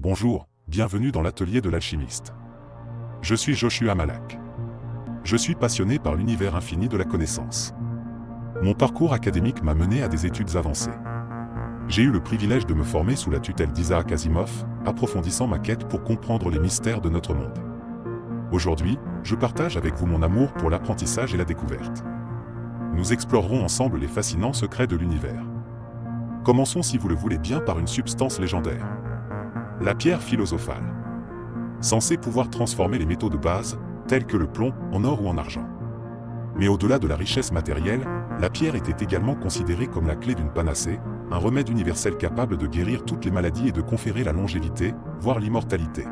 Bonjour, bienvenue dans l'atelier de l'alchimiste. Je suis Joshua Malak. Je suis passionné par l'univers infini de la connaissance. Mon parcours académique m'a mené à des études avancées. J'ai eu le privilège de me former sous la tutelle d'Isaac Asimov, approfondissant ma quête pour comprendre les mystères de notre monde. Aujourd'hui, je partage avec vous mon amour pour l'apprentissage et la découverte. Nous explorerons ensemble les fascinants secrets de l'univers. Commençons si vous le voulez bien par une substance légendaire. La pierre philosophale. Censée pouvoir transformer les métaux de base, tels que le plomb, en or ou en argent. Mais au-delà de la richesse matérielle, la pierre était également considérée comme la clé d'une panacée, un remède universel capable de guérir toutes les maladies et de conférer la longévité, voire l'immortalité.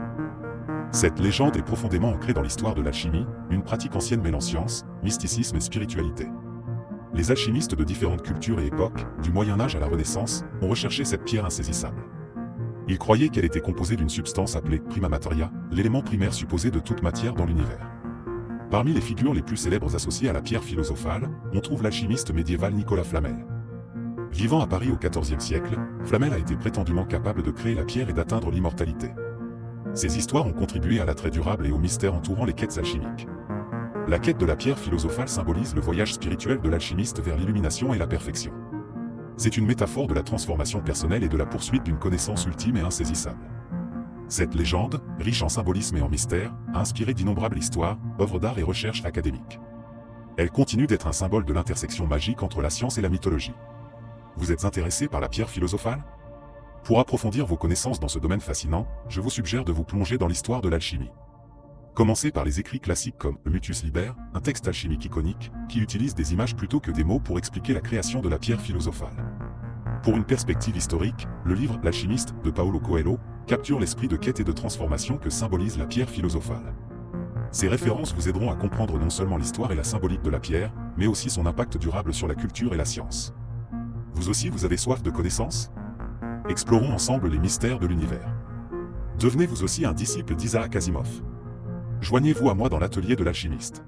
Cette légende est profondément ancrée dans l'histoire de l'alchimie, une pratique ancienne mêlant science, mysticisme et spiritualité. Les alchimistes de différentes cultures et époques, du Moyen-Âge à la Renaissance, ont recherché cette pierre insaisissable. Ils croyaient qu'elle était composée d'une substance appelée prima materia, l'élément primaire supposé de toute matière dans l'univers. Parmi les figures les plus célèbres associées à la pierre philosophale, on trouve l'alchimiste médiéval Nicolas Flamel. Vivant à Paris au XIVe siècle, Flamel a été prétendument capable de créer la pierre et d'atteindre l'immortalité. Ces histoires ont contribué à l'attrait durable et au mystère entourant les quêtes alchimiques. La quête de la pierre philosophale symbolise le voyage spirituel de l'alchimiste vers l'illumination et la perfection. C'est une métaphore de la transformation personnelle et de la poursuite d'une connaissance ultime et insaisissable. Cette légende, riche en symbolisme et en mystère, a inspiré d'innombrables histoires, œuvres d'art et recherches académiques. Elle continue d'être un symbole de l'intersection magique entre la science et la mythologie. Vous êtes intéressé par la pierre philosophale? Pour approfondir vos connaissances dans ce domaine fascinant, je vous suggère de vous plonger dans l'histoire de l'alchimie. Commencez par les écrits classiques comme le Mutus Liber, un texte alchimique iconique, qui utilise des images plutôt que des mots pour expliquer la création de la pierre philosophale. Pour une perspective historique, le livre L'Alchimiste de Paulo Coelho capture l'esprit de quête et de transformation que symbolise la pierre philosophale. Ces références vous aideront à comprendre non seulement l'histoire et la symbolique de la pierre, mais aussi son impact durable sur la culture et la science. Vous aussi vous avez soif de connaissances? Explorons ensemble les mystères de l'univers. Devenez vous aussi un disciple d'Isaac Asimov. Joignez-vous à moi dans l'atelier de l'alchimiste.